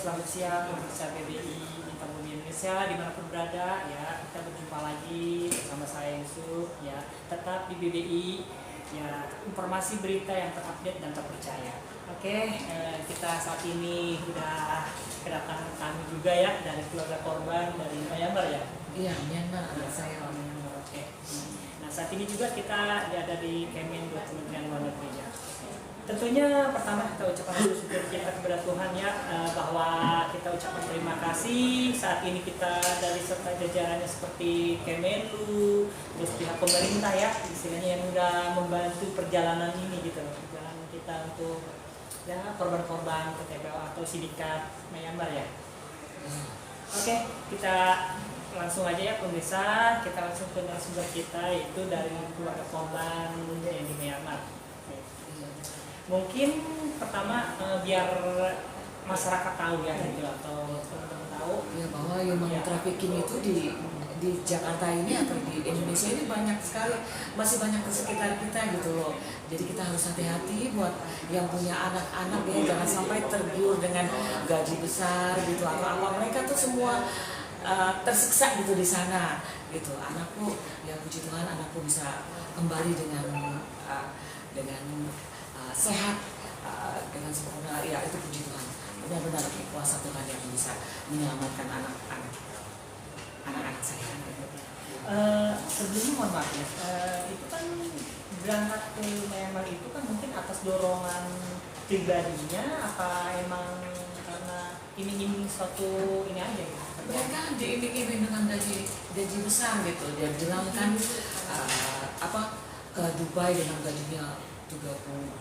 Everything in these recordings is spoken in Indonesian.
Selamat siang pemirsa PBI Bintang Bumi Indonesia dimanapun berada ya, kita berjumpa lagi bersama saya Yusuf ya, tetap di BBI ya, informasi berita yang terupdate dan terpercaya. Oke, kita saat ini sudah kedatangan kami juga ya dari keluarga korban dari Myanmar ya. Iya, Myanmar anak saya. Myanmar, oke. Nah saat ini juga kita ada di Kemenlu Kementerian Luar Negeri ya. Tentunya pertama kita ucapkan dulu syukur kita kepada Tuhan ya, bahwa kita ucapkan terima kasih saat ini kita dari serta jajarannya seperti Kemenlu, terus pihak pemerintah ya, istilahnya yang sudah membantu perjalanan ini gitu, perjalanan kita untuk ya korban-korban TPO atau sindikat Myanmar ya. Oke, kita langsung aja ya pemirsa, kita langsung ke narasumber kita yaitu dari keluarga korban yang di Myanmar. Mungkin pertama biar masyarakat tahu ya gitu, atau teman-teman tahu Ya bahwa human trafficking itu di Jakarta ini atau di Indonesia ini banyak sekali, masih banyak di sekitar kita gitu loh. Jadi kita harus hati-hati buat yang punya anak-anak ya, jangan sampai tergiur dengan gaji besar gitu atau apa. Mereka tuh semua tersiksa gitu di sana gitu. Anakku ya puji Tuhan anakku bisa kembali dengan sehat, dengan sempurna, ya itu puji Tuhan. Benar-benar kuasa Tuhan yang bisa menyelamatkan anak-anak saya. Sebelumnya mohon maaf ya, itu kan berangkat ke Myanmar itu kan mungkin atas dorongan pribadinya, apa emang karena iming-iming suatu ini aja ya? Mereka diiming-iming dengan gaji besar gitu. Dia bilang kan ke Dubai dengan gajinya 30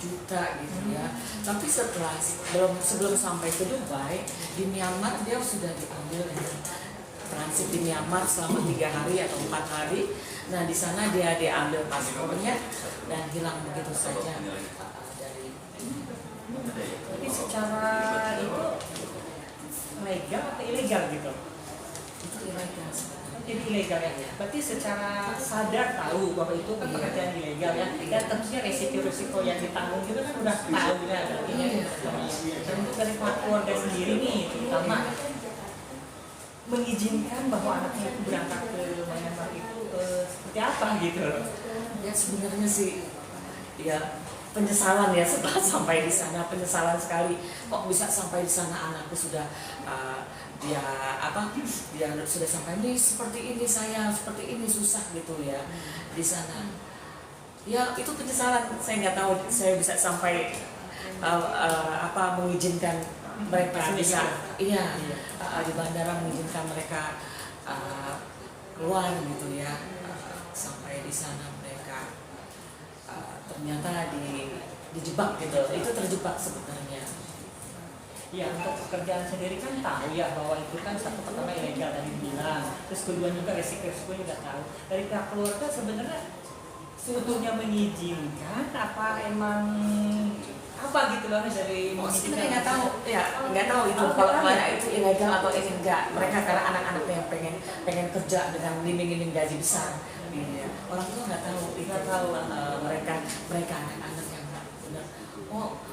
juta gitu ya. Tapi sebelum sampai ke Dubai, di Myanmar dia sudah diambil transit di Myanmar selama 3 hari atau 4 hari. Nah di sana dia diambil paspornya dan hilang begitu saja dari. Jadi secara itu legal atau ilegal gitu? Itu ilegal. Jadi ilegal ya. Berarti secara sadar tahu bahwa itu kan pekerjaan ilegal ya. Dan tentunya resiko-resiko yang ditanggung itu kan udah tahu ya. Dan itu dari keluarga sendiri nih, terutama mengizinkan bahwa anaknya itu berangkat ke Myanmar itu seperti apa gitu. Ya sebenarnya sih ya penyesalan ya setelah sampai di sana, penyesalan sekali. Kok bisa sampai di sana anakku sudah dia sudah sampai ini seperti ini, saya seperti ini, susah gitu ya di sana. Ya itu penyesalan, saya nggak tahu saya bisa sampai mengizinkan mereka bisa di bandara mengizinkan mereka keluar gitu ya. Sampai di sana mereka ternyata dijebak gitu, itu terjebak sebenarnya. Ya untuk pekerjaan sendiri kan tahu ya bahwa itu kan satu pertama ilegal tadi bilang, terus kedua juga resiko juga tahu. Dari pihak keluarga sebenarnya seutuhnya mengizinkan apa emang apa gitu loh dari sebenarnya nggak tahu ya, nggak tahu itu kalau mana itu ilegal atau ini enggak. Mereka karena anak-anaknya yang pengen kerja dengan iming-iming gaji besar. Ya. Orang tua nggak tahu itu, mereka anak-anak yang benar.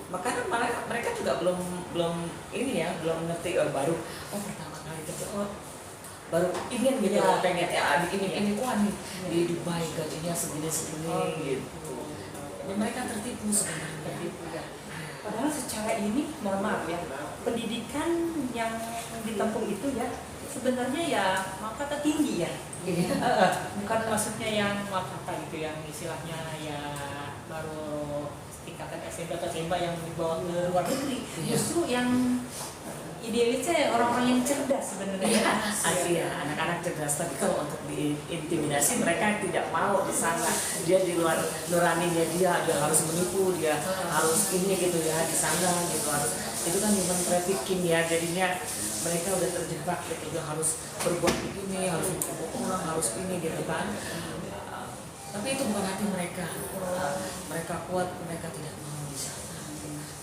Makanya mereka juga belum ini ya, belum ngerti baru pertama kali kerja baru ingin gitu ya, pengen ya ini nih di Dubai gajinya segini gitu. Ya, mereka tertipu sebenarnya. Padahal secara ini mohon maaf ya, pendidikan yang ditempuh itu ya sebenarnya ya kata tinggi ya. Bukan maksudnya yang kata gitu yang istilahnya ya baru tingkatan SMP atau SMA yang dibawa ke luar negeri. Justru yang idealisnya orang-orang yang cerdas sebenarnya. Asli ya, anak-anak cerdas. Tapi kalau untuk diintimidasi mereka tidak mau di sana. Dia di luar nuraninya dia harus menipu, dia harus ini gitu ya di sana gitu harus. Itu kan human trafficking ya, jadinya mereka udah terjebak gitu, dia harus berbuat begini, harus menipu orang, harus ini gitu kan. Tapi itu bukan hati mereka. Mereka kuat, mereka tidak mau di sana.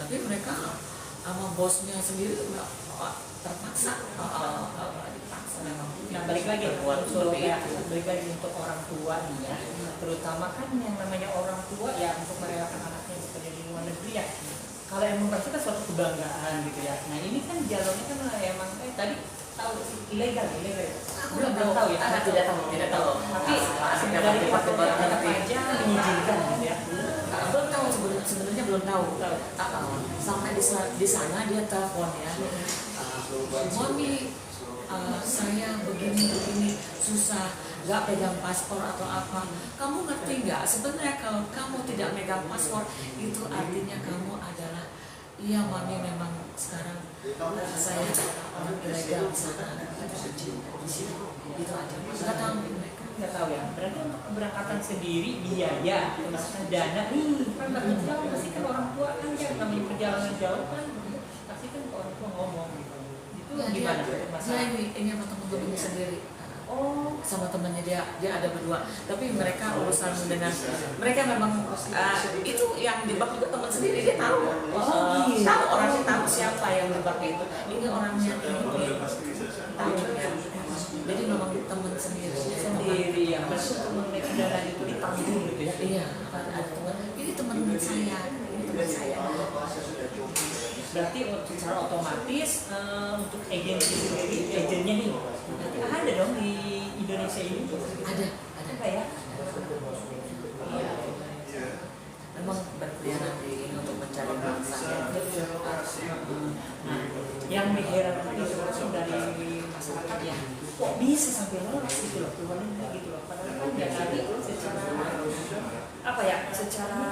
Tapi mereka sama bosnya sendiri terpaksa dipaksa. Nah balik lagi untuk orang tua nih ya, terutama kan yang namanya orang tua ya untuk merelakan anaknya bekerja di luar negeri ya, kalau emang pasti kan suatu kebanggaan gitu ya. Nah ini kan jalurnya kan emang tadi tahu sih ilegal. Belum tahu ya. Tidak tahu. Tapi dari faktor aja mengizinkan gitu ya. Belum tahu sebenarnya belum tahu. Sampai di sana dia telepon ya. Mami, saya begini susah, nggak pegang paspor atau apa. Kamu ngerti nggak? Sebenarnya kalau kamu tidak megang paspor itu artinya kamu adalah, iya mami memang sekarang saya orang ilegal di sana. Itu aja. Nggak tahu mereka. Nggak tahu ya. Berarti untuk keberangkatan sendiri biaya, misalkan dana nih kan nggak jauh pasti kan orang tua kan ya namanya perjalanan jauh kan pasti kan orang tua ngomong gitu. Itu Ya, gimana dia ini apa teman-temannya sendiri. Oh, Sama temannya dia ada berdua, tapi mereka urusan dengan mereka memang itu yang di bak juga teman sendiri, dia tahu. Tahu orangnya, tahu siapa yang di bak itu, ini orangnya ini tahu ya. Jadi memang teman sendiri ya. Berarti teman mereka dana itu ditanggung gitu ya. Iya, ada teman, ini teman saya, ini teman saya. Berarti secara otomatis untuk agensi sendiri, agennya nih ada dong di Indonesia ini? Ada Apa ya? memang berkeliaran ini untuk mencari bangsa. Nah, yang diherankan itu langsung dari masyarakat ya, kok bisa sampai lolos gitu loh, keluar negeri gitu loh. Padahal kan ya tadi secara apa ya, secara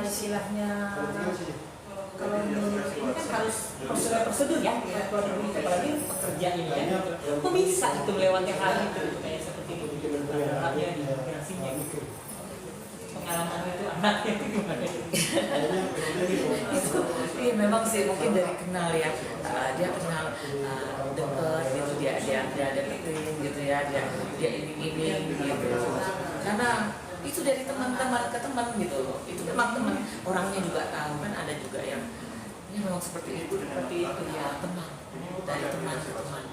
istilahnya kalau di Indonesia ini kan harus prosedur ya, keluar negeri itu apalagi pekerja ini ya. Kok bisa itu melewati hal itu kayak seperti itu, anaknya di imigrasinya gitu. Pengalaman itu anaknya itu gimana? Iya memang sih mungkin dari kenal ya, dia kenal dekat gitu, dia deketin gitu ya, dia ini gitu. Karena itu dari teman-teman ke teman gitu loh. Itu memang teman, orangnya juga tahu kan, ada juga yang ini memang seperti itu ya, teman dari teman ke teman.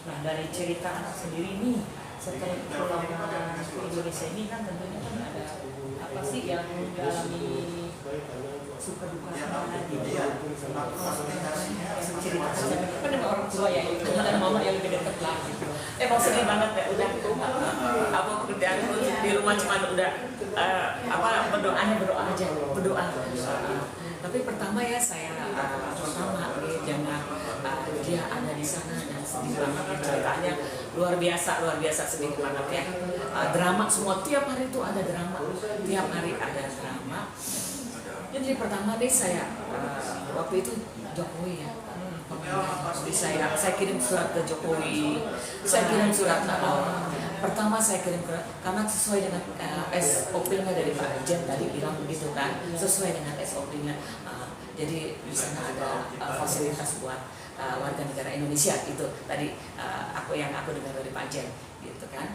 Nah dari cerita anak sendiri nih setelah pulang ke Indonesia ini kan tentunya kan ada apa sih yang dialami suka duka gitu ya. Cerita kan dengan orang tua ya, itu dan mama yang lebih dekat lah gitu. Emang sedih banget ya, udah apa pekerjaan di rumah cuma udah berdoa aja. Tapi pertama ya saya pertama jangan dia ada di sana dan sedih banget ya, ceritanya luar biasa sedih banget ya. Drama semua, tiap hari itu ada drama, Jadi pertama deh saya waktu itu Jokowi ya. Jadi saya kirim surat ke Jokowi, pertama saya kirim karena sesuai dengan SOP-nya dari Pak Jen tadi bilang begitu kan, sesuai dengan SOP-nya. Jadi di sana ada fasilitas buat warga negara Indonesia itu tadi aku dengar dari Pak Jen gitu kan.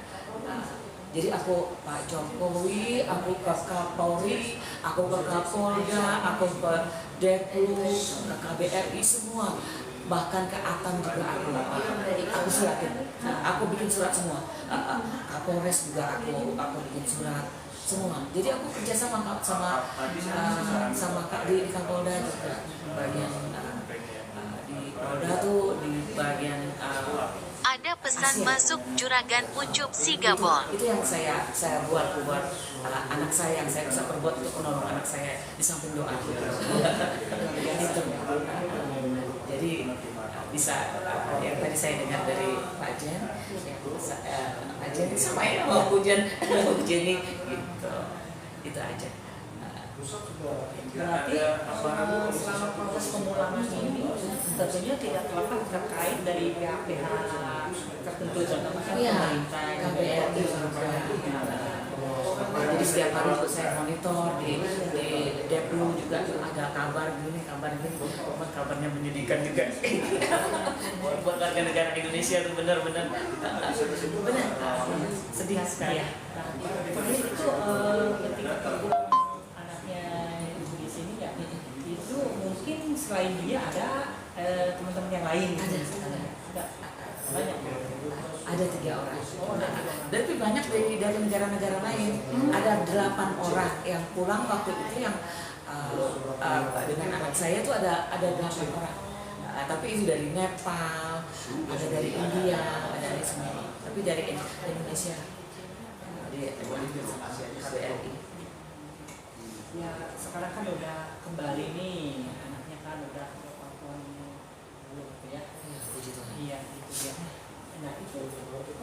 Jadi aku Pak Jokowi, aku ke Kapolri, aku ke Kapolda, aku ke Deplu, ke KBRI semua, bahkan ke Atam juga aku suratin, aku bikin surat semua, Kapolres juga aku bikin surat semua. Jadi aku kerja sama Kak di Kapolda juga, bagian di Polda tuh di bagian ada pesan Asia. masuk Juragan Ucup Sigabol. Itu yang saya buat anak saya, yang saya bisa perbuat untuk menolong anak saya di samping doa. Gitu. Jadi bisa yang tadi saya dengar dari Pak Jen, Pak Jen sama ya sama Bu Jenny gitu. Itu aja. Berarti selama proses pemulangan ini tentunya tidak terlepas terkait dari pihak-pihak tertentu, contohnya pemerintah, KBRI juga. Jadi setiap hari juga saya monitor di Deplu juga ada kabar gini, kabarnya menyedihkan juga. Buat warga negara Indonesia itu benar-benar sedih sekali. Jadi itu ketika anaknya di sini ya, itu mungkin selain dia ada teman-teman yang lain. Ada banyak. Ada 3 orang. Tapi banyak dari negara-negara lain. Ada 8 orang yang pulang waktu itu yang dengan anak saya tuh ada 8 orang. Tapi itu dari Nepal, ada dari India, ada dari semua, tapi dari Indonesia, di KBRI. Ya sekarang kan udah kembali nih anaknya kan udah kemampuan gitu ya. Iya itu ya. Nah itu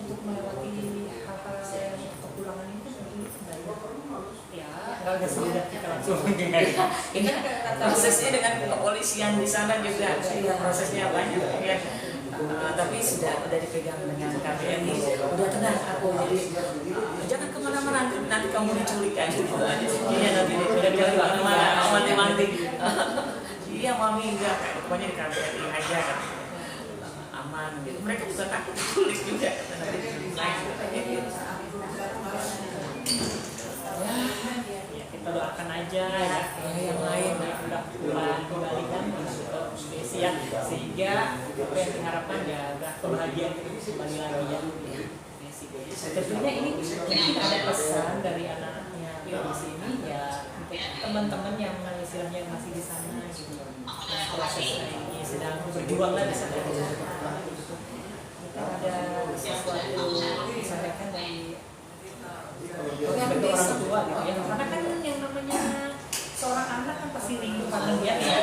untuk melewati hal-hal yang kepulangan itu dari ya nggak semudah kita langsung. Ini prosesnya dengan kepolisian di sana juga, prosesnya banyak ya. Tapi sudah dipegang dengan KBRI, udah tenang aku, jadi jangan kemana-mana nanti kamu diculik kan. Iya nanti udah bilang kemana mati-mati. Iya mami enggak, pokoknya di KBRI aja kan. Aman gitu. Mereka juga takut diculik juga nanti diculik. Ya kita doakan aja ya yang lain udah pulang kembali kan ke Indonesia sehingga apa yang diharapkan ya udah kebahagiaan itu kembali lagi ya. Tentunya ini mungkin ada pesan dari anaknya di sini ya untuk teman-teman yang istilahnya masih di sana gitu yang proses ini sedang berjuang lah di sana gitu. Ada sesuatu disampaikan dari sebagai orang tua gitu ya, karena kan yang namanya seorang anak kan pasti rindu kangen dia ya.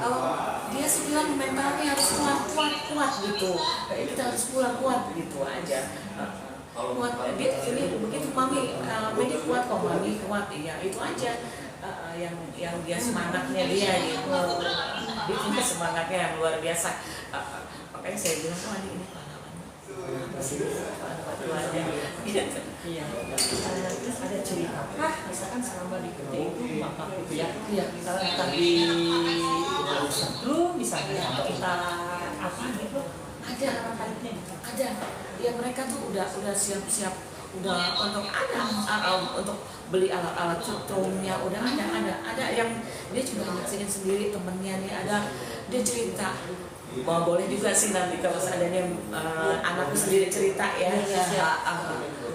Kalau dia sih bilang mentalnya harus kuat gitu, kita harus pulang kuat gitu aja. Kuat dia ini begitu mami, Medi kuat kok mami kuat, iya itu aja yang dia semangatnya dia gitu. Dia punya semangatnya yang luar biasa. Makanya saya bilang ini pahlawan. Iya. Terus ada cerita misalkan selama di PT itu maka ya misalnya kita di lu misalnya kita apa gitu ada ya mereka tuh udah siap-siap udah untuk untuk beli alat-alat setrumnya udah ada yang dia juga nyaksiin sendiri temennya nih ada dia cerita. Boleh juga sih nanti kalau seandainya anakku sendiri cerita ya.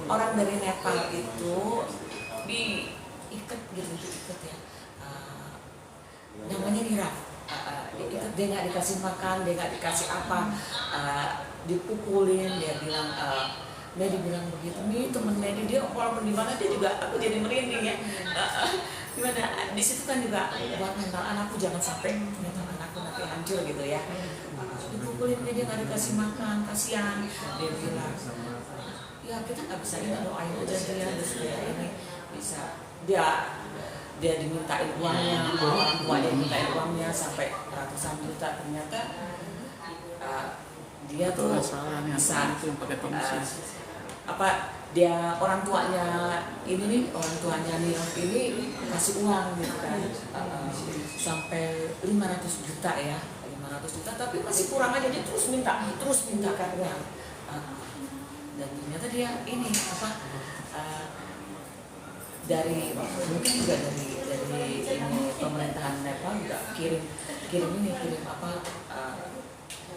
Orang dari Nepal itu diikat ya. Namanya Nira. Diikat, dia nggak dikasih makan, dia nggak dikasih apa, dipukulin, dia bilang. Medi bilang begitu, nih temen Medi dia walaupun di mana dia juga aku jadi merinding ya. Gimana di situ kan juga buat mental anakku jangan sampai mental anakku nanti hancur gitu ya. Dipukulin dia nggak dikasih makan, kasihan dia bilang. Ya kita nggak bisa ini doain aja dia supaya ini bisa dia dimintain uangnya, orang tuanya dimintain uangnya sampai ratusan juta ternyata dia tuh bisa dia orang tuanya ini kasih uang gitu kan sampai 500 juta ya 500 juta tapi masih kurang aja dia terus minta kan uang dan ternyata dia ini dari mungkin juga dari ini pemerintahan Nepal juga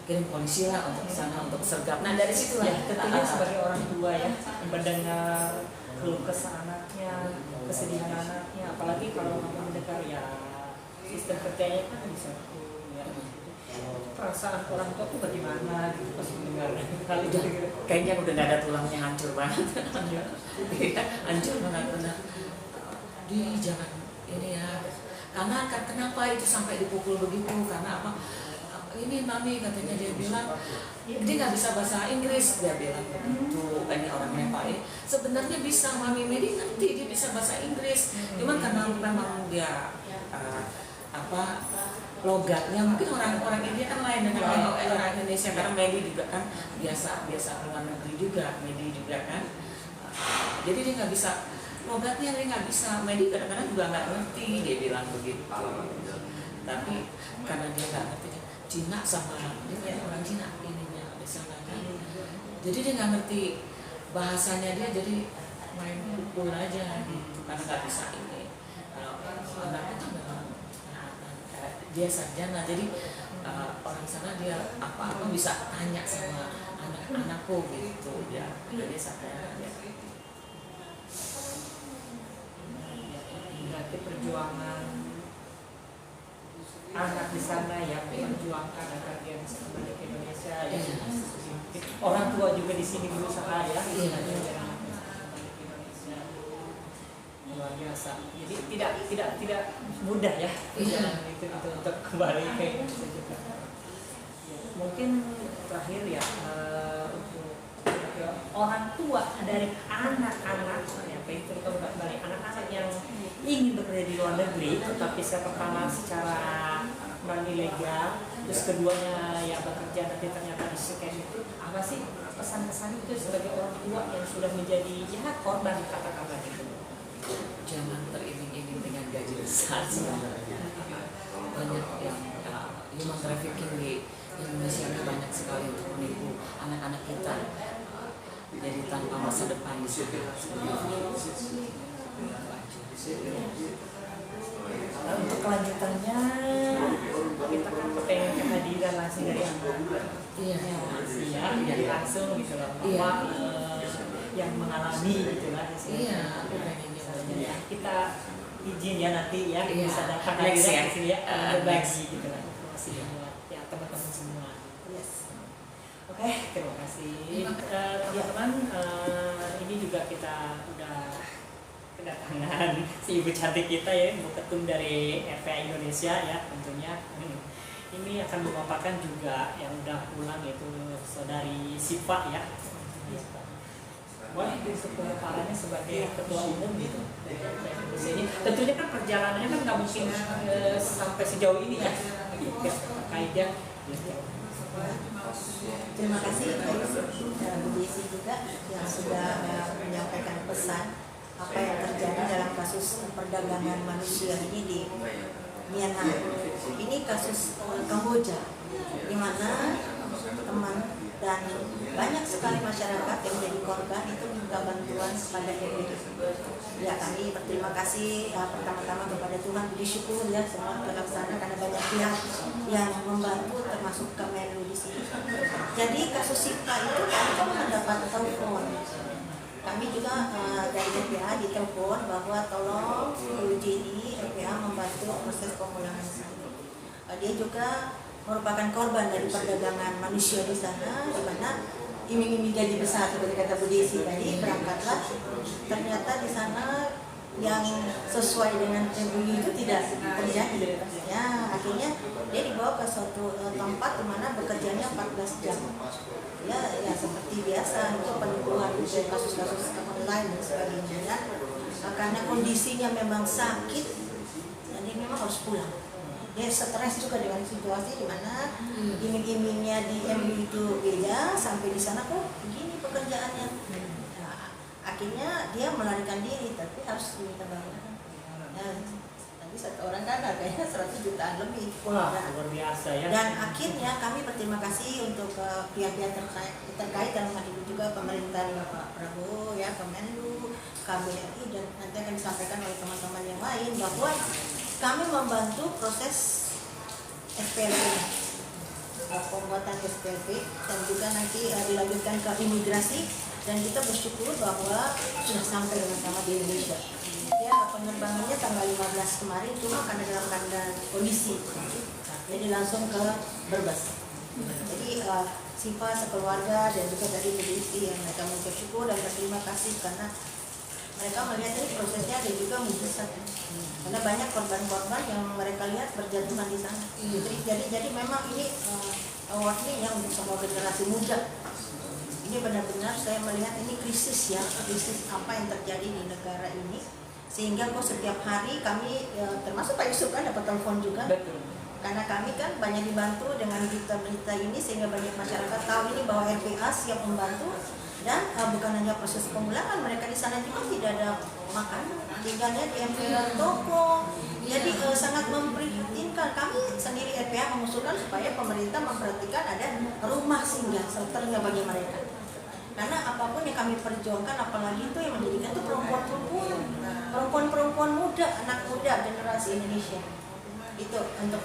kirim polisi lah untuk sana untuk sergap. Nah dari situ lah tentunya sebagai orang tua ya mendengar keluh kesah anaknya, kesedihan anaknya, apalagi kalau mendengar ya sistem kerjanya kan bisa ya. Perasaan orang tua tuh bagaimana gitu pas mendengar hal itu gitu. Kayaknya udah nggak ada tulangnya, hancur banget. Hancur banget benar. Jangan ini ya. Karena kenapa itu sampai dipukul begitu? Karena apa? Ini mami katanya dia bilang dia nggak bisa bahasa Inggris, dia bilang begitu. Ini orang Nepal sebenarnya bisa mami Medi ngerti dia bisa bahasa Inggris, cuman karena memang dia logatnya mungkin orang India kan lain dengan orang Indonesia karena Medi juga kan biasa keluar negeri juga Medi juga kan, jadi dia nggak bisa logatnya, dia nggak bisa. Medi kadang-kadang juga nggak ngerti, dia bilang begitu. Tapi karena dia nggak ngerti Cina sama dia kayak orang Cina ininya di sana kan, jadi dia nggak ngerti bahasanya dia, jadi main pukul aja gitu karena nggak bisa ini. Kalau anaknya kan memang dia sarjana, jadi orang sana dia apa bisa tanya sama anak-anakku gitu dia sarjana ya. nanti perjuangan anak di sana ya, memperjuangkan agar dia bisa kembali ke Indonesia ya. Orang tua juga di sini berusaha ya, istilahnya biar anaknya bisa kembali ke Indonesia. Luar biasa. Jadi tidak mudah ya perjalanan itu untuk kembali ke Indonesia juga. Mungkin terakhir ya, untuk orang tua dari anak-anak ya, terutama kembali anak-anak yang ingin bekerja di luar negeri, tetapi pertama secara non ilegal, terus keduanya ya bekerja tapi ternyata di scam itu, apa sih pesan-pesan itu sebagai orang tua yang sudah menjadi ya korban kata-kata itu? Jangan teriming-iming dengan gaji besar sebenarnya. Banyak yang human trafficking di Indonesia ini banyak sekali untuk menipu anak-anak kita jadi tanpa masa depan di sana. Nah, untuk kelanjutannya kita kan pengen kehadiran langsung dari anak. Iya. Ya, langsung gitu loh. Bahwa yang mengalami gitu lah. Iya. Ya, kita izin ya nanti ya bisa datang lagi Next ya. di sini ya berbagi gitu lah informasi buat ya teman-teman semua. Yes. Oke, terima kasih teman-teman. Ini juga kita udah kedatangan si ibu cantik kita ya, ibu ketum dari RPA Indonesia ya tentunya. Ini akan memaparkan juga yang udah pulang yaitu saudari Siva ya. Wah, itu pemaparannya sebagai ketua umum gitu. Ini tentunya kan perjalanannya kan nggak mungkin sampai sejauh ini ya. Terkait ya. Terima kasih Bu Desi juga yang sudah menyampaikan pesan apa yang terjadi dalam kasus perdagangan manusia ini di Myanmar. Ini kasus Kamboja, di mana teman dan banyak sekali masyarakat yang menjadi korban itu minta bantuan kepada MUI. Ya, kami berterima kasih pertama-tama kepada Tuhan, puji syukur ya semua terlaksana karena banyak pihak yang membantu termasuk Kemenlu di sini. Jadi kasus Sipa itu kami mendapat telepon. Kami juga dari RPA ditelepon bahwa tolong uji ini RPA membantu proses pemulangan sana. Dia juga merupakan korban dari perdagangan manusia di sana, di mana iming-iming gaji besar seperti kata Bu Desi tadi, berangkatlah ternyata di sana yang sesuai dengan MUI itu tidak terjadi. Ya, akhirnya dia dibawa ke suatu tempat di mana bekerjanya 14 jam. Ya seperti biasa itu penipuan itu kasus-kasus online dan sebagainya. Karena kondisinya memang sakit, jadi memang harus pulang. Dia stres juga dengan situasi di mana iming-imingnya di MU itu beda, sampai di sana kok begini pekerjaannya. Nah, akhirnya dia melarikan diri, tapi harus diminta bayaran. Nah, tadi satu orang kan harganya 100 jutaan lebih. Wah, luar biasa ya. Dan akhirnya kami berterima kasih untuk pihak-pihak terkait dalam hal ini juga pemerintah Pak Prabowo ya, Kemenlu, KBRI, dan nanti akan disampaikan oleh teman-teman yang lain bahwa kami membantu proses SPLP, pembuatan SPLP, dan juga nanti dilanjutkan ke imigrasi, dan kita bersyukur bahwa sudah sampai dengan selamat di Indonesia. Ya, penerbangannya tanggal 15 kemarin cuma karena dalam keadaan kondisi, jadi langsung ke Brebes. Jadi Siva sekeluarga dan juga dari Desi yang mereka mau bersyukur dan berterima kasih karena mereka melihat ini prosesnya dan juga mujizat. Karena banyak korban-korban yang mereka lihat berjatuhan di sana. Jadi memang ini warning ya untuk semua generasi muda. Ini benar-benar saya melihat ini krisis ya, krisis apa yang terjadi di negara ini. Sehingga kok setiap hari kami termasuk Pak Yusuf kan dapat telepon juga. Betul. Karena kami kan banyak dibantu dengan berita-berita ini sehingga banyak masyarakat tahu ini bahwa RPA siap membantu. Dan bukan hanya proses pemulangan, mereka di sana juga tidak ada makanan, tinggalnya di emperan toko. Jadi sangat memprihatinkan. Kami sendiri RPA mengusulkan supaya pemerintah memperhatikan ada rumah singgah shelternya bagi mereka. Karena apapun yang kami perjuangkan, apalagi itu yang menjadikan itu perempuan muda, anak muda generasi Indonesia. Itu untuk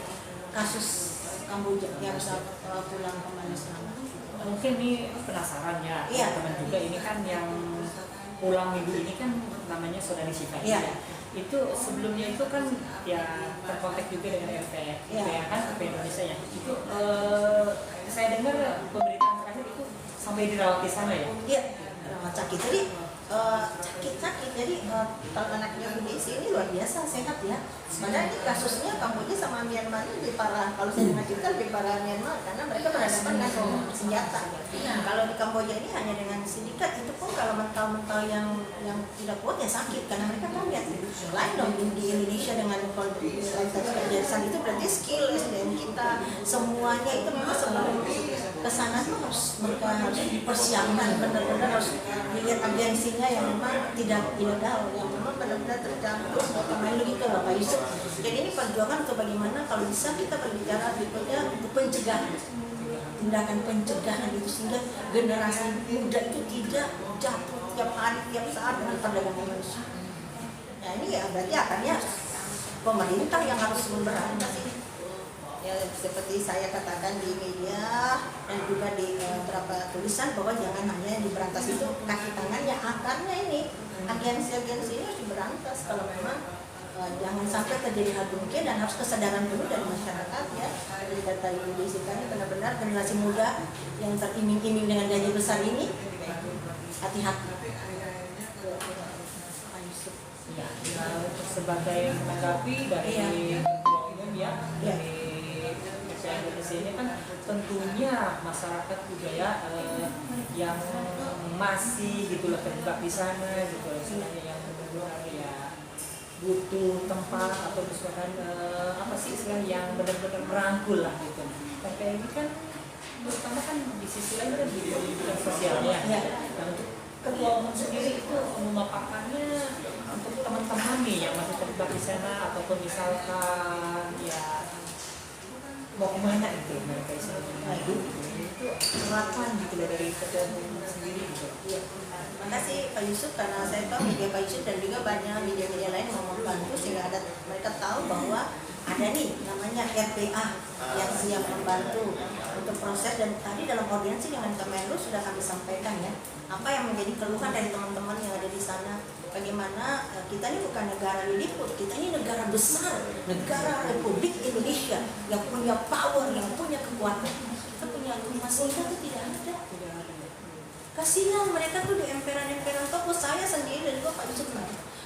kasus Kamboja yang bisa pulang kembali selamat. Mungkin ini penasaran ya teman-teman juga, ini kan yang pulang minggu ini kan namanya saudari Siva Iya. ya. itu sebelumnya itu kan ya terkontak juga dengan LPA kan LPA Indonesia ya. Itu saya dengar pemberitaan terakhir itu sampai dirawat di sana ya. Iya, rawat sakit. Jadi sakit. Jadi kalau anaknya Bu Desi ini luar biasa sehat ya. Padahal ini kasusnya Kamboja sama Myanmar ini lebih parah. Kalau saya dengar cerita lebih parah Myanmar karena mereka berhadapan dengan kelompok senjata. Kalau di Kamboja ini hanya dengan sindikat, itu pun kalau mental yang tidak kuat ya sakit karena mereka kan lihat lain dong di Indonesia dengan kalau kerjaan itu berarti skill SDM kita semuanya itu memang sebelum kesana tuh mereka harus dipersiapkan benar-benar harus dilihat agensinya yang memang tidak ilegal, yang memang benar-benar tercampur main gitu loh Pak Yusuf. Jadi ini perjuangan untuk bagaimana kalau bisa kita berbicara berikutnya untuk pencegahan, tindakan pencegahan itu sehingga generasi muda itu tidak jatuh tiap hari tiap saat dengan perdagangan manusia. Nah ini ya berarti akannya pemerintah yang harus memberantas ini. Ya seperti saya katakan di media dan juga di beberapa tulisan bahwa jangan hanya yang diberantas itu kaki tangannya, akarnya ini agensi-agensi ini harus diberantas kalau memang jangan sampai terjadi hal demikian dan harus kesadaran dulu dari masyarakat ya. Jadi kata Ibu Desi tadi benar-benar generasi muda yang teriming-iming dengan gaji besar ini hati-hati. Ya, sebagai menanggapi dari ketua umum ya, dari Indonesia ini kan tentunya masyarakat juga ya yang masih gitu loh terjebak di sana gitu istilahnya yang benar-benar ya butuh tempat atau misalkan apa sih istilahnya yang benar-benar merangkul lah gitu. Tapi ini kan terutama kan di sisi lain kan di bidang sosialnya ya. Nah, untuk ketua umum sendiri itu memaparkannya untuk teman-teman nih yang masih terjebak di sana ataupun misalkan ya mau kemana itu mereka istilahnya itu harapan gitu loh dari ketua umum sendiri gitu. Iya. Terima kasih Pak Yusuf karena saya tahu media Pak Yusuf dan juga banyak media-media lain mau membantu sehingga mereka tahu bahwa ada nih namanya RPA yang siap membantu untuk proses dan tadi dalam audiensi dengan Kemenlu sudah kami sampaikan ya apa yang menjadi keluhan dari teman-teman yang ada di sana. Bagaimana kita ini bukan negara diliput, kita ini negara besar, negara Republik Indonesia yang punya power, yang punya kekuatan. Kita punya fasilitas itu tidak ada. Kasihan mereka tuh di emperan-emperan toko. Saya sendiri dan juga Pak Yusuf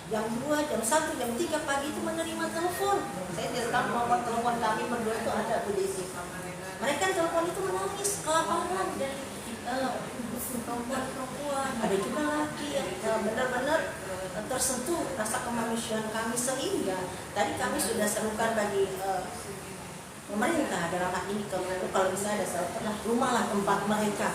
jam 2, jam 1, jam 3 pagi itu menerima telepon. Saya tidak tahu nomor telepon kami berdua itu ada Bu Desi. Mereka telepon itu menangis kelaparan dari perempuan, ada juga laki yang benar-benar tersentuh rasa kemanusiaan kami sehingga tadi kami sudah serukan bagi pemerintah dalam hal ini kalau bisa ada shelter lah, rumah lah tempat mereka.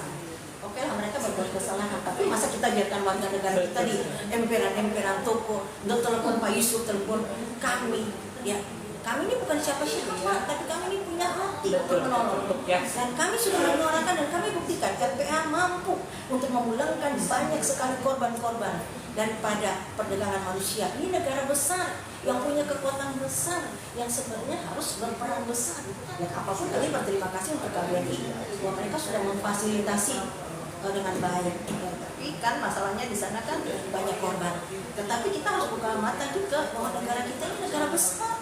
Oke lah mereka berbuat kesalahan, tapi masa kita biarkan warga negara kita di emperan-emperan toko, untuk telepon Pak Yusuf, telepon kami, ya kami ini bukan siapa-siapa, tapi kami ini punya hati untuk menolong. Dan kami sudah menyuarakan dan kami buktikan RPA mampu untuk memulangkan banyak sekali korban-korban daripada perdagangan manusia. Ini negara besar yang punya kekuatan besar yang sebenarnya harus berperan besar. Dan apapun kami berterima kasih untuk KBRI bahwa mereka sudah memfasilitasi dengan baik. Ya, tapi kan masalahnya di sana kan banyak korban. Tetapi kita harus buka mata juga bahwa negara kita ini negara besar.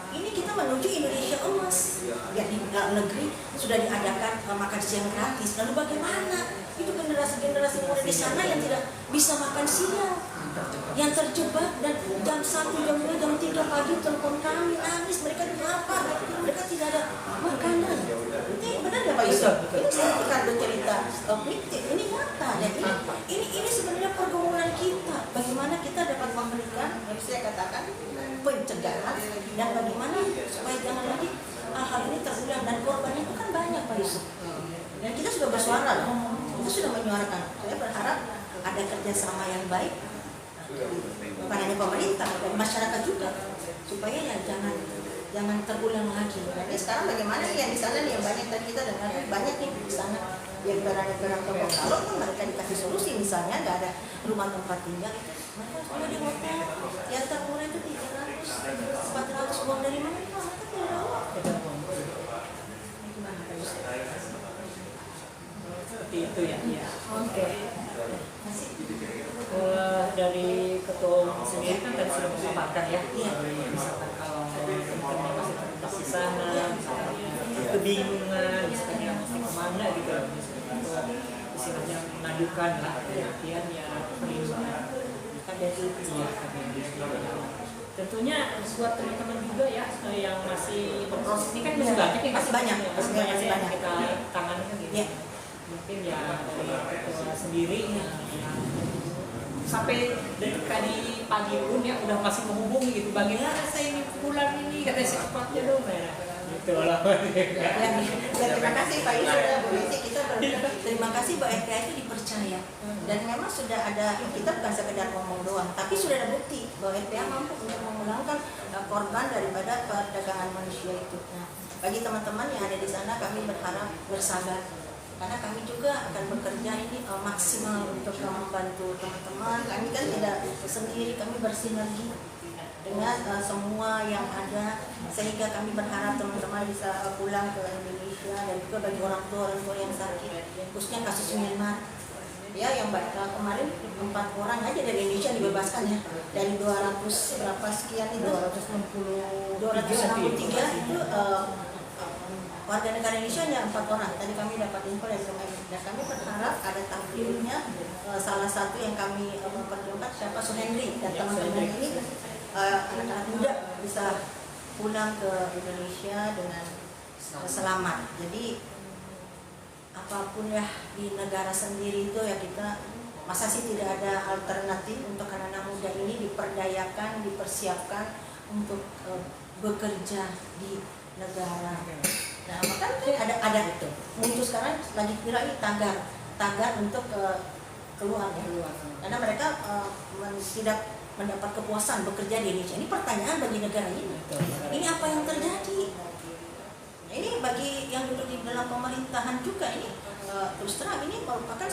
Ini kita menuju Indonesia emas. Ya di dalam negeri sudah diadakan makan siang gratis. Lalu bagaimana? Itu generasi-generasi muda di sana yang tidak bisa makan siang, yang terjebak dan jam 1, jam 2, jam 3 pagi telepon kami nangis, mereka lapar, mereka tidak ada makanan. Ini benar ya Pak Yusuf? Ini saya bukan bercerita fiktif, ini nyata. Dan ini sebenarnya pergumulan kita. Bagaimana kita dapat memberikan, yang saya katakan, pencegahan dan bagaimana supaya jangan lagi hal-hal ini terulang dan korbannya itu kan banyak Pak Yusuf. Dan kita sudah bersuara loh. Kita sudah menyuarakan. Saya berharap ada kerjasama yang baik, bukan hanya pemerintah dan masyarakat juga, supaya ya jangan terulang lagi. Jadi sekarang bagaimana yang di sana nih yang banyak tadi kita dengar banyak nih di sana yang berada-berada toko. Kalau pun mereka dikasih solusi misalnya nggak ada rumah tempat tinggal, mereka kalau di hotel yang termurah itu 300, 400 uang dari mana? Mereka tidak ada uang. Gimana Pak Yusuf? Seperti itu ya. Oke. Dari Ketua sendiri kan tadi sudah memaparkan ya. Iya. Misalkan kalau teman-teman masih terjebak di sana, misalnya kebingungan, misalnya mesti kemana gitu, misalnya istilahnya mengadukan lah, artian ya perlindungan KBRI ya, KBRI. Tentunya buat teman-teman juga ya yang masih berproses ini kan masih banyak ya, Masih banyak, masih banyak masih yang banyak. kita tangani kan gitu. Iya. Mungkin ya dari ketua sendiri sampai detik tadi pagi pun ya udah masih menghubungi gitu, bagaimana saya ini bulan ini katanya secepatnya dong ya gitu lah. Ya, terima kasih Pak Yusuf ya Bu Isi, kita terima kasih bahwa RPA itu dipercaya dan memang sudah ada, kita bukan sekedar ngomong doang, tapi sudah ada bukti bahwa RPA mampu untuk memulangkan korban daripada perdagangan manusia itu. Nah, bagi teman-teman yang ada di sana, kami berharap bersabar karena kami juga akan bekerja ini maksimal untuk membantu teman-teman. Kami kan tidak sendiri, kami bersinergi dengan semua yang ada, sehingga kami berharap teman-teman bisa pulang ke Indonesia, dan juga bagi orang tua yang sakit, khususnya kasus Myanmar ya, yang kemarin 4 orang aja dari Indonesia dibebaskan ya, dari 200 berapa sekian itu 263 itu warga negara Indonesia hanya 4 orang. Tadi kami dapat info dari kemarin, dan kami berharap ada tampilnya salah satu yang kami memperjuangkan, siapa, Suhendri, dan teman-teman ini anak-anak muda bisa pulang ke Indonesia dengan selamat. Jadi apapun ya di negara sendiri itu ya, kita masa sih tidak ada alternatif untuk anak-anak muda ini diperdayakan, dipersiapkan untuk bekerja di negara. Nah, maka kan ada itu muncul sekarang lagi viral ini tagar untuk keluar ya. Karena mereka tidak mendapat kepuasan bekerja di Indonesia. Ini pertanyaan bagi negara ini. Ini apa yang terjadi? Ini bagi yang duduk di dalam pemerintahan juga ini terus terang ini merupakan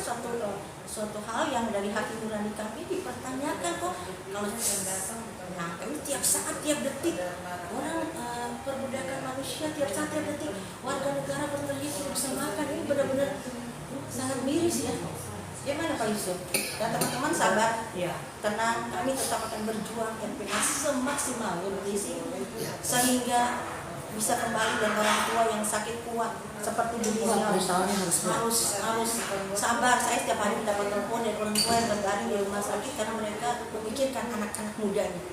suatu hal yang dari hati nurani kami dipertanyakan kok. Kalau nah, kami tiap saat, tiap detik orang perbudakan manusia, tiap saat, tiap detik warga negara berteriak tidak bisa makan. Ini benar-benar sangat miris ya. Gimana Pak Yusuf? Dan teman-teman sabar, Ya. tenang, kami tetap akan berjuang RPA semaksimal ya Bu Desi, sehingga bisa kembali, dan orang tua yang sakit kuat seperti Bu Desi harus sabar. Saya setiap hari mendapat telepon dari orang tua yang terbaring di rumah sakit karena mereka memikirkan anak-anak muda nih.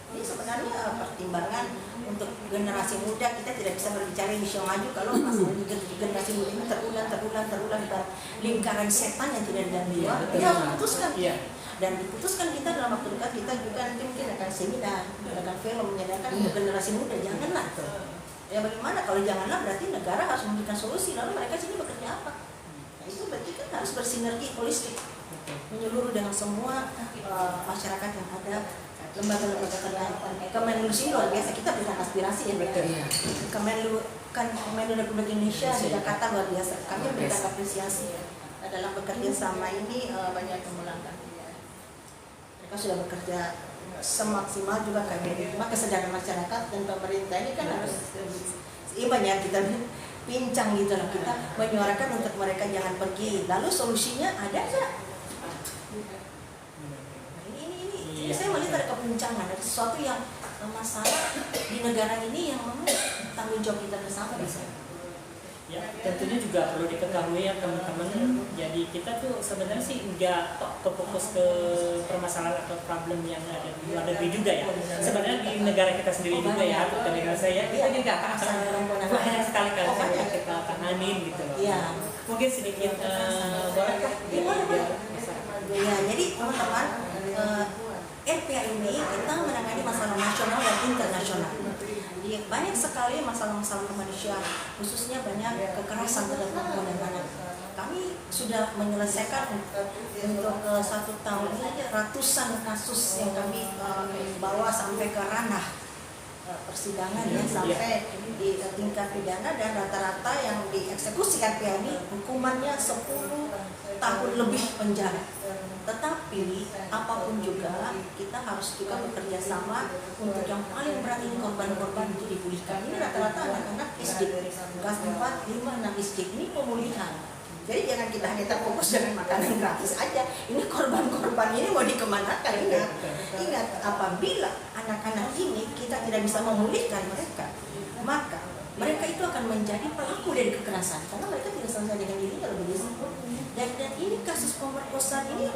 Ini sebenarnya pertimbangan untuk generasi muda, kita tidak bisa berbicara Indonesia maju kalau masalah generasi muda ini terulang di lingkaran setan yang tidak ada dia. Dia harus putuskan. Dan diputuskan kita dalam waktu dekat, kita juga nanti mungkin akan seminar, akan film menyadarkan untuk generasi muda, janganlah. Ya bagaimana kalau janganlah, berarti negara harus memberikan solusi, lalu mereka sini bekerja apa? Nah, itu berarti kan harus bersinergi holistik, menyeluruh dengan semua masyarakat yang ada, lembaga-lembaga terkait. Kemenlu sini luar biasa, kita berikan aspirasi ya, Kemenlu Republik Indonesia di Jakarta luar biasa, kami berikan apresiasi dalam bekerja sama ini, banyak kemulangkan. Mereka sudah bekerja semaksimal juga kami. Cuma kesadaran masyarakat dan pemerintah ini kan harus seimbang ya, kita pincang gitu loh, kita menyuarakan untuk mereka jangan pergi. Lalu solusinya ada nggak? Ini saya melihat ada kepincangan, ada sesuatu yang masalah di negara ini yang memang tanggung jawab kita bersama di sana. Ya, tentunya juga perlu diketahui ya teman-teman. Jadi kita tuh sebenarnya sih nggak fokus ke permasalahan atau problem yang ada di luar negeri juga ya. Sebenarnya di negara kita sendiri juga ya, bukan di negara saya. Kita juga banyak sekali yang kita tanganin gitu loh. Iya. Mungkin sedikit bolehkah? Ya, jadi teman-teman, RPA ini kita menangani masalah nasional dan internasional. Jadi banyak sekali masalah-masalah manusia, khususnya banyak kekerasan terhadap perempuan dan anak. Kami sudah menyelesaikan untuk 1 tahun ini aja ratusan kasus yang kami bawa sampai ke ranah persidangan ya, sampai di tingkat pidana, dan rata-rata yang dieksekusi RPA ini hukumannya 10 tahun lebih penjara. Tetapi apapun juga kita harus juga bekerja sama untuk yang paling berat ini, korban-korban itu dipulihkan. Ini rata-rata anak-anak SD kelas 4, 5, 6 SD, ini pemulihan. Jadi jangan kita hanya terfokus dengan makanan gratis aja. Ini korban-korban ini mau dikemanakan? Ingat, apabila anak-anak ini kita tidak bisa memulihkan mereka, maka mereka itu akan menjadi pelaku dari kekerasan karena mereka tidak selesai dengan dirinya lebih disebut. Dan ini kasus pemerkosaan ini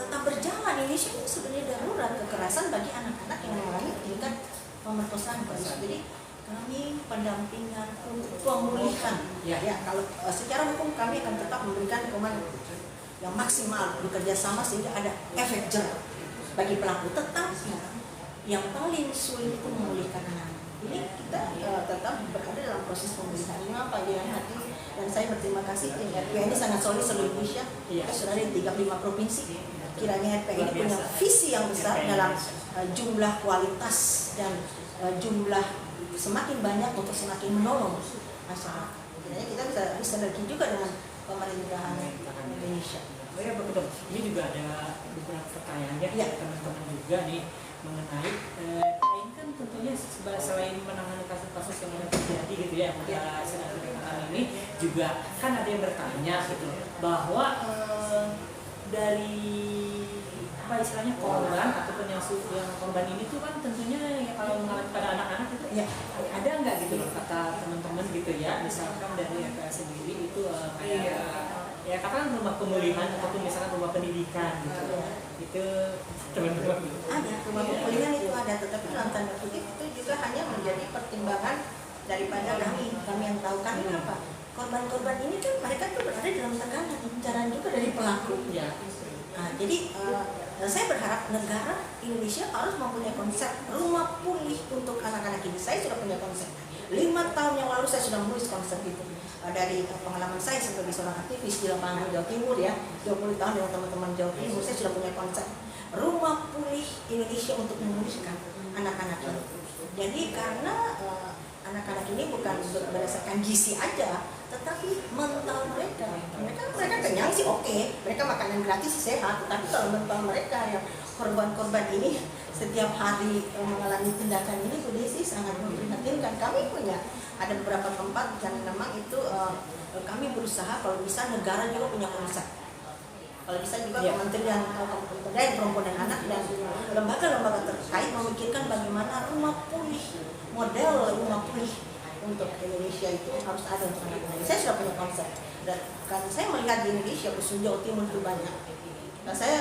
tetap berjalan. Indonesia ini sebenarnya darurat kekerasan bagi anak-anak yang mengalami tingkat pemerkosaan. Jadi kami pendampingan untuk pemulihan. Ya, kalau secara hukum kami akan tetap memberikan hukuman yang maksimal bekerja sama sehingga ada efek jerah bagi pelaku. Tetapi yang paling sulit itu memulihkan anak. Ini kita tetap berada dalam proses pemulihan. Pak dengan hati, dan saya berterima kasih tim RPA ini sangat solid seluruh Indonesia. Kita sudah ada di 35 provinsi. Kiranya RPA ini punya visi yang besar dalam jumlah kualitas dan jumlah semakin banyak untuk semakin menolong masyarakat. Kiranya kita bisa bersinergi juga dengan pemerintahan Indonesia. Oh ya betul. Ini juga ada beberapa pertanyaan ya teman-teman juga nih mengenai ini kan tentunya selain menangani kasus-kasus yang ada terjadi gitu ya yang ada sedang dikatakan ini juga kan ada yang bertanya gitu bahwa dari apa istilahnya korban ataupun yang korban ini tuh kan tentunya ya, kalau mengalami pada anak-anak itu ya ada nggak gitu loh kata teman-teman gitu ya misalkan dari RPA sendiri itu kayak ya katakan rumah pemulihan ataupun misalkan rumah pendidikan gitu itu teman-teman ada rumah pemulihan itu ada, tetapi dalam tanda kutip itu juga hanya menjadi pertimbangan daripada kami yang tahu kami apa korban-korban ini kan mereka tuh berada dalam tekanan juga dari pelaku ya. Nah, jadi saya berharap negara Indonesia harus mempunyai konsep rumah pulih untuk anak-anak ini. Saya sudah punya konsep. 5 tahun yang lalu saya sudah menulis konsep itu. Dari pengalaman saya sebagai seorang aktivis di lapangan Jawa Timur ya, 20 tahun dengan teman-teman Jawa Timur, saya sudah punya konsep rumah pulih Indonesia untuk memulihkan anak-anak ini. Jadi karena anak-anak ini bukan berdasarkan gizi aja, tetapi mental mereka kenyang sih oke, mereka makanan gratis sehat, tetapi kalau mental mereka yang korban-korban ini setiap hari mengalami tindakan ini, Bu Desi sangat memprihatinkan. Kami punya ada beberapa tempat dan memang itu kami berusaha kalau bisa negara juga punya konsep. Kalau bisa juga Kementerian Pemberdayaan Perempuan dan Anak dan lembaga-lembaga terkait memikirkan bagaimana rumah pulih, model rumah pulih untuk Indonesia itu harus ada untuk anak-anak. Saya sudah punya konsep dan kan saya melihat di Indonesia khusus Jawa Timur itu banyak. Nah saya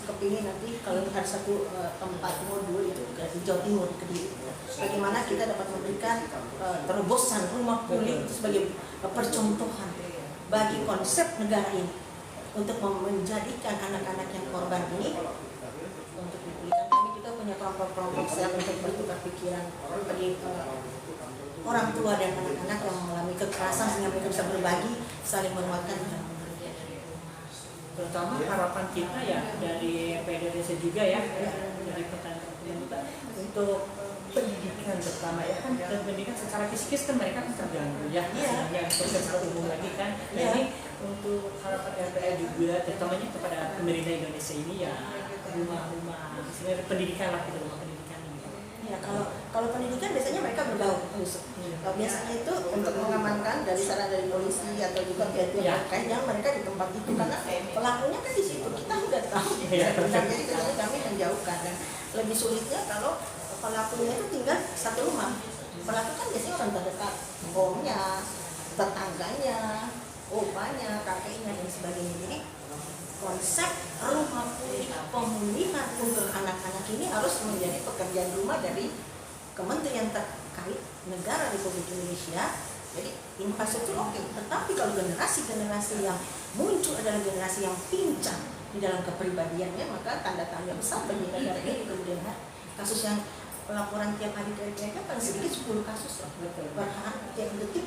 kepingin nanti kalau ada satu tempat modul itu di Jawa Timur Kediri. Bagaimana kita dapat memberikan terobosan rumah pulih itu sebagai percontohan bagi konsep negara ini untuk menjadikan anak-anak yang korban ini untuk dipulihkan. Kami juga punya kelompok-kelompok siap untuk bertukar pikiran bagi orang tua dan anak-anak yang mengalami kekerasan sehingga mereka bisa berbagi, saling menguatkan. Terutama harapan kita ya dari PDDC juga ya dari pertanyaan untuk pendidikan terutama ya kan pendidikan secara fisikis kan mereka kan terganggu ya sebenarnya proses umum lagi kan ini untuk harapan RPA juga terutamanya kepada pemerintah Indonesia ini ya rumah-rumah sebenarnya pendidikan lah gitu rumah pendidikan gitu. Ya kalau pendidikan biasanya mereka bergaul terus. Biasanya itu untuk mengamankan dari saran dari polisi atau juga pihak-pihak terkait yang mereka di tempat itu karena pelakunya kan di situ kita sudah tahu. Jadi biasanya kami menjauhkan dan lebih sulitnya kalau pelakunya itu tinggal satu rumah. Pelaku kan biasanya orang terdekat, omnya, tetangganya, opanya, kakeknya dan sebagainya. Jadi konsep rumah pulih pemulihan untuk anak-anak ini harus menjadi pekerjaan rumah dari kementerian terkait negara Republik Indonesia. Jadi infrastruktur oke, tetapi kalau generasi-generasi yang muncul adalah generasi yang pincang di dalam kepribadiannya, maka tanda tanya besar bagi negara ini kemudian kasus yang pelaporan tiap hari ke RPA paling sedikit 10 kasus per hari, tiap detik,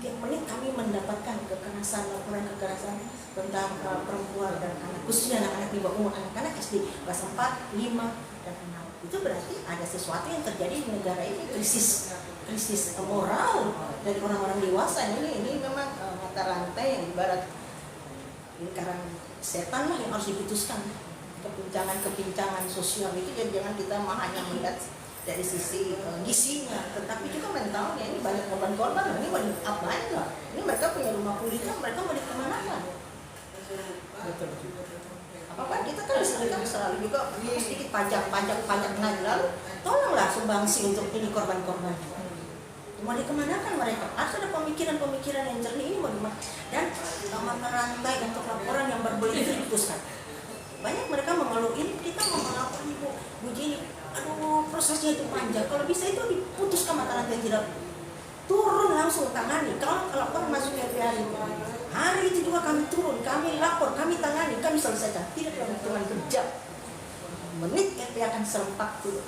tiap menit kami mendapatkan laporan kekerasan tentang perempuan dan anak, khususnya anak-anak di bawah umur, anak-anak SD kelas 4, 5 dan 6. Itu berarti ada sesuatu yang terjadi di negara ini, krisis moral dari orang-orang dewasa ini memang mata rantai yang ibarat lingkaran setan lah yang harus diputuskan. Kepincangan sosial itu jangan kita hanya melihat dari sisi gizinya, tetapi juga mentalnya. Ini banyak korban-korban, ini banyak apa lah. Ini mereka punya rumah pulih kan, mereka mau lalu juga sedikit pajak naik, lalu tolonglah sumbangsi untuk ini korban-korban. Mau dikemanakan mereka? Harus ada pemikiran-pemikiran yang jernih ini bagaimana? Dan mata rantai untuk laporan yang berbelit dipuskan. Banyak mereka mengeluh, ini kita mau melapor ibu begini, aduh prosesnya itu panjang. Kalau bisa itu diputuskan mata rantai, tidak turun langsung tangani. Kalau laporan masuk ke LPH hari itu juga kami turun, kami lapor, kami tangani, kami selesaikan. Tidak dalam hitungan berjam, menit LPH akan serempak dulu.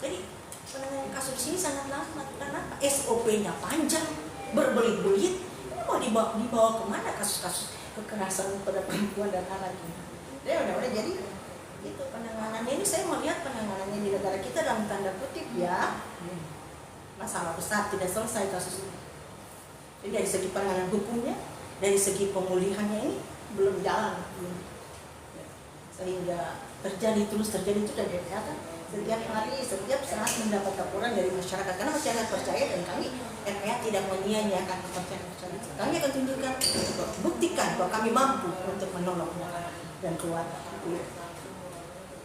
Jadi penanganan kasus ini sangat lama. Kenapa? SOP-nya panjang, berbelit-belit. Ini mau dibawa kemana kasus-kasus kekerasan pada perempuan dan anak ini? Udah jadi itu penanganannya ini, saya melihat penanganannya di negara kita dalam tanda kutip ya masalah besar, tidak selesai kasus ini. Jadi dari segi penanganan hukumnya, dari segi pemulihannya ini belum jalan, sehingga terus terjadi itu dan kelihatan setiap hari, setiap saat mendapat laporan dari masyarakat, karena masyarakat percaya dan kami RPH tidak menyia-nyiakan kepercayaan masyarakat. Kami akan tunjukkan, buktikan bahwa kami mampu untuk menolong dan keluarga.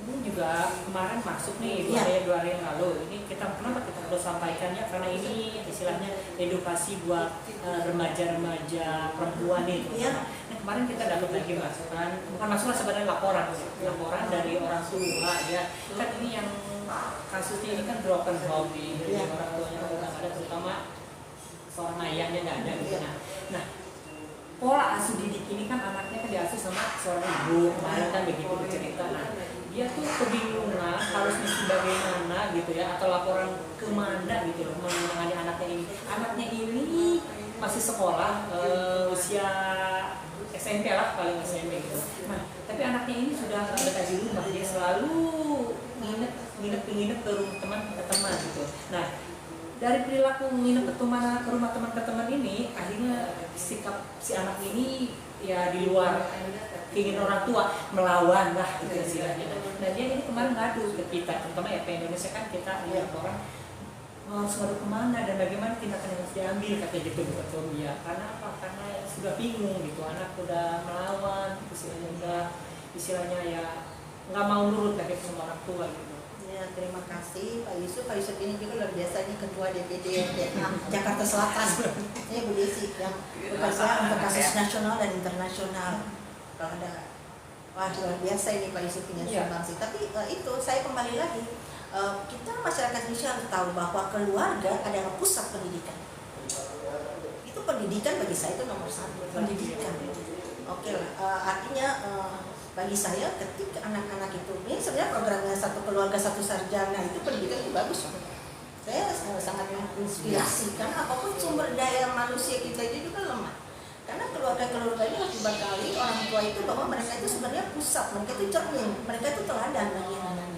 Ini juga kemarin masuk nih Iya. 2 hari yang lalu. Ini kenapa kita perlu sampaikan ya, karena ini istilahnya edukasi buat remaja-remaja perempuan itu. Iya. Nah, kemarin kita dapat lagi masukan, bukan masukan sebenarnya laporan dari orang tua ya. Kan ini yang kasusnya ini kan broken home nih, jadi orang tuanya udah ada, terutama seorang ayahnya nggak ada gitu. Nah, pola asuh didik ini kan anaknya kan diasuh sama seorang ibu, kemarin kan begitu bercerita. Nah, dia tuh kebingungan harus mesti bagaimana gitu ya, atau laporan kemana gitu loh menangani anaknya ini. Anaknya ini masih sekolah, usia SMP lah, paling SMP gitu. Nah, tapi anaknya ini sudah ada di rumah, dia selalu nginep ke rumah teman gitu. Nah, dari perilaku nginep ke rumah teman ini, akhirnya sikap si anak ini ya di luar keinginan orang tua, melawan lah gitu istilahnya. Nah, dia ini kemarin ngadu ke kita, terutama ya ke Indonesia kan kita lihat orang harus ngadu kemana dan bagaimana tindakan yang harus diambil, katanya gitu betul ya. Karena apa? Karena sudah bingung gitu, anak udah melawan, istilahnya ya nggak mau nurut lagi sama orang tua gitu. Ya, terima kasih Pak Yusuf. Pak Yusuf ini juga luar biasa, ini Ketua DPD Jakarta Selatan. Ini Bu Desi yang bekerja untuk kasus nasional dan internasional. Kalau ada, wah luar biasa ini Pak Yusuf punya sumbangsi. Tapi itu saya kembali lagi, kita masyarakat Indonesia harus tahu bahwa keluarga adalah pusat pendidikan. Itu pendidikan bagi saya itu nomor 1, pendidikan. Oke lah, artinya bagi saya ketika anak-anak itu, ini sebenarnya programnya Satu Keluarga Satu Sarjana itu pendidikan itu bagus. Saya sangat menginspirasi karena apapun sumber daya manusia kita itu juga lemah. Karena keluarga-keluarga ini harus dibekali orang tua itu bahwa mereka itu sebenarnya pusat, mereka itu cermin, mereka itu teladan bagi anak-anak.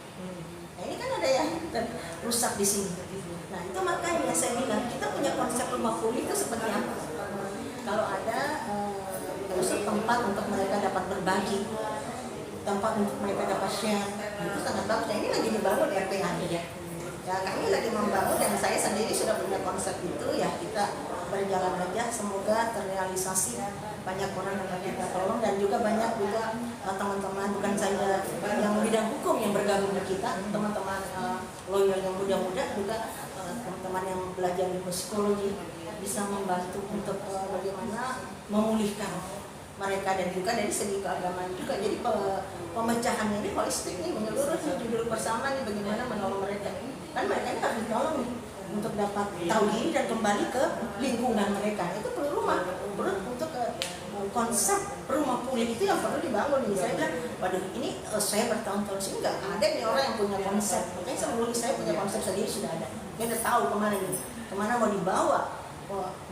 Nah ini kan ada yang rusak di sini. Nah itu makanya saya bilang kita punya konsep rumah pulih itu seperti apa? Kalau ada tempat untuk mereka dapat berbagi, tempat untuk mereka dapat share, itu sangat bagus. Nah, ini lagi dibangun RPH ya. Ya kami lagi membangun dan saya sendiri sudah punya konsep itu ya, kita berjalan aja, semoga terrealisasi. Banyak orang yang kita tolong dan juga banyak juga teman-teman, bukan saja yang bidang hukum yang bergabung dengan kita, teman-teman lawyer yang muda-muda juga, teman-teman yang belajar ilmu psikologi bisa membantu untuk bagaimana memulihkan mereka dan juga dari segi keagamaan juga. Jadi pemecahannya ini holistik nih, menyeluruh, duduk bersama nih bagaimana menolong mereka. Kan mereka ini harus ditolong nih untuk dapat tahu diri dan kembali ke lingkungan mereka. Itu perlu rumah, perlu untuk konsep rumah pulih itu yang perlu dibangun nih. Saya bilang, waduh ini saya bertahun-tahun sih nggak ada nih orang yang punya konsep. Makanya sebelum saya punya konsep sendiri sudah ada. Dia udah tahu kemana nih, kemana mau dibawa.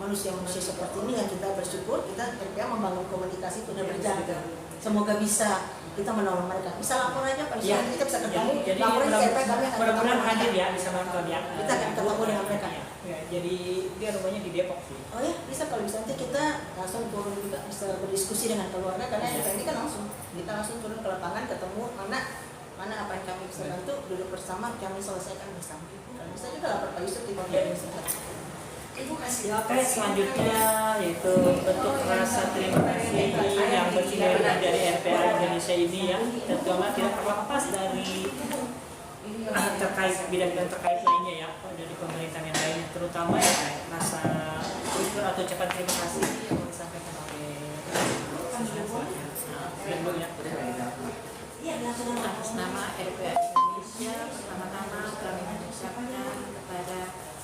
Manusia-manusia seperti ini yang kita bersyukur kita membangun komunikasi itu udah berjalan. Semoga bisa kita menolong mereka. Bisa lapor aja Pak, Ya, kita bisa ketemu. jadi Laporin ke RPH, kami akan mudah-mudahan ketemu. hadir ya, bisa nonton ya. Kita akan ketemu dengan mereka. Ya, jadi dia rumahnya di Depok sih. Oh ya, bisa kalau bisa nanti kita langsung turun juga, bisa berdiskusi dengan keluarga karena ini kan langsung kita langsung turun ke lapangan, ketemu mana apa yang kami bisa bantu, duduk bersama, kami selesaikan bersama. Kalau bisa juga lapor Pak Yusuf di koordinasi. Ya, oke, selanjutnya yaitu bentuk rasa terima kasih yang bersinergi dari RPA Indonesia ini ya, terutama tidak terlepas dari terkait bidang terkait lainnya ya, dari pemerintahan yang lainnya, terutama ya kayak rasa syukur atau ucapan terima kasih yang disampaikan oleh atas nama RPA Indonesia, pertama-tama kami mengucapkan kepada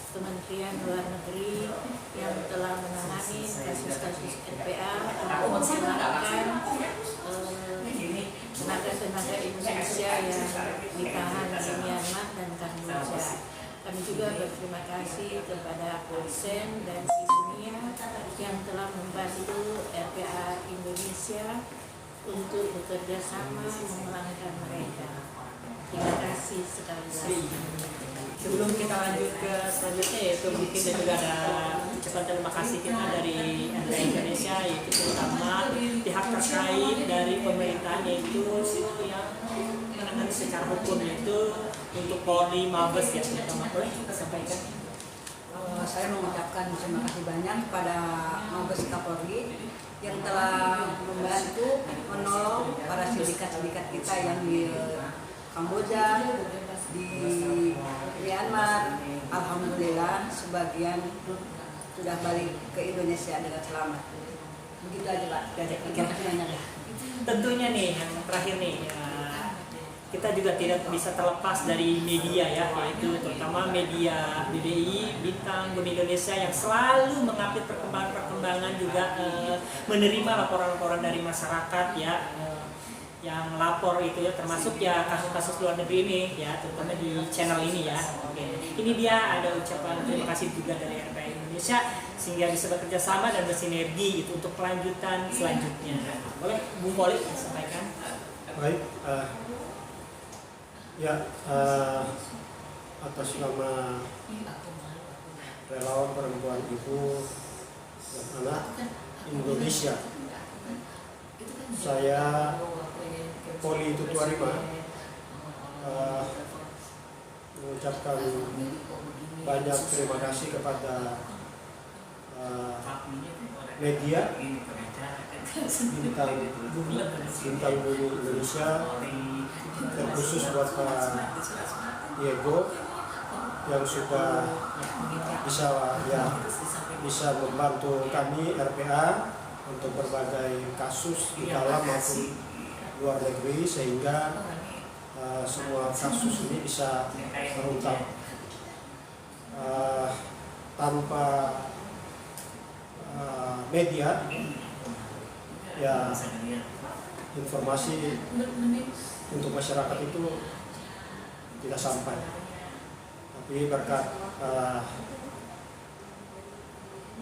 Kementerian Luar Negeri yang telah menangani kasus-kasus RPA untuk memperlakukan tenaga-tenaga Indonesia yang ditahan di Myanmar dan Kamboja. Kami juga berterima kasih kepada Polsen dan Dunia yang telah membantu RPA Indonesia untuk bekerja sama memulangkan mereka. Terima kasih sekali lagi. Sebelum kita lanjut ke selanjutnya, yaitu mungkin juga ada ucapan terima kasih kita dari RPA Indonesia, yaitu terutama pihak terkait dari pemerintahan, yaitu yang menangani secara hukum, yaitu untuk Polri, Mabes ya, terutama. Boleh sampaikan? Saya mengucapkan terima kasih banyak kepada Mabes Kapolri yang telah membantu menolong para sindikat-sindikat kita yang di Kamboja, di Myanmar. Alhamdulillah sebagian sudah balik ke Indonesia dengan selamat. Begitu aja Pak. Tentunya nih yang terakhir nih ya, kita juga tidak bisa terlepas dari media ya, yaitu terutama media BBI, Bintang, Bumi Indonesia yang selalu mengupdate perkembangan juga menerima laporan-laporan dari masyarakat ya, yang lapor itu ya, termasuk ya kasus-kasus luar negeri ini ya, terutama di channel ini ya. Oke, ini dia ada ucapan terima kasih juga dari RPA Indonesia sehingga bisa bekerja sama dan bersinergi gitu untuk kelanjutan selanjutnya. Boleh Bung Poli sampaikan? Baik, ya, atas nama relawan perempuan ibu dan anak Indonesia, saya Poli Tutuarima mengucapkan banyak terima kasih kepada media Bintang Bumi Indonesia, terkhusus buat Pak Diego yang sudah bisa membantu kami RPA untuk berbagai kasus di dalam maupun luar negeri, sehingga semua kasus ini bisa terungkap. Tanpa media ya, informasi untuk masyarakat itu tidak sampai. Tapi berkat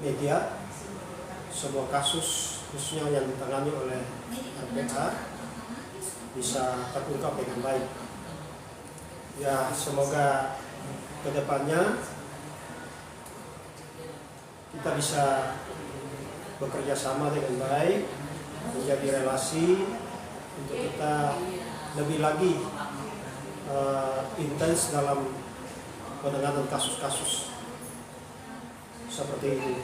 media, semua kasus khususnya yang ditangani oleh RPA bisa terungkap dengan baik. Ya, semoga kedepannya kita bisa bekerja sama dengan baik, menjadi relasi untuk kita lebih lagi intens dalam penanganan kasus-kasus seperti ini.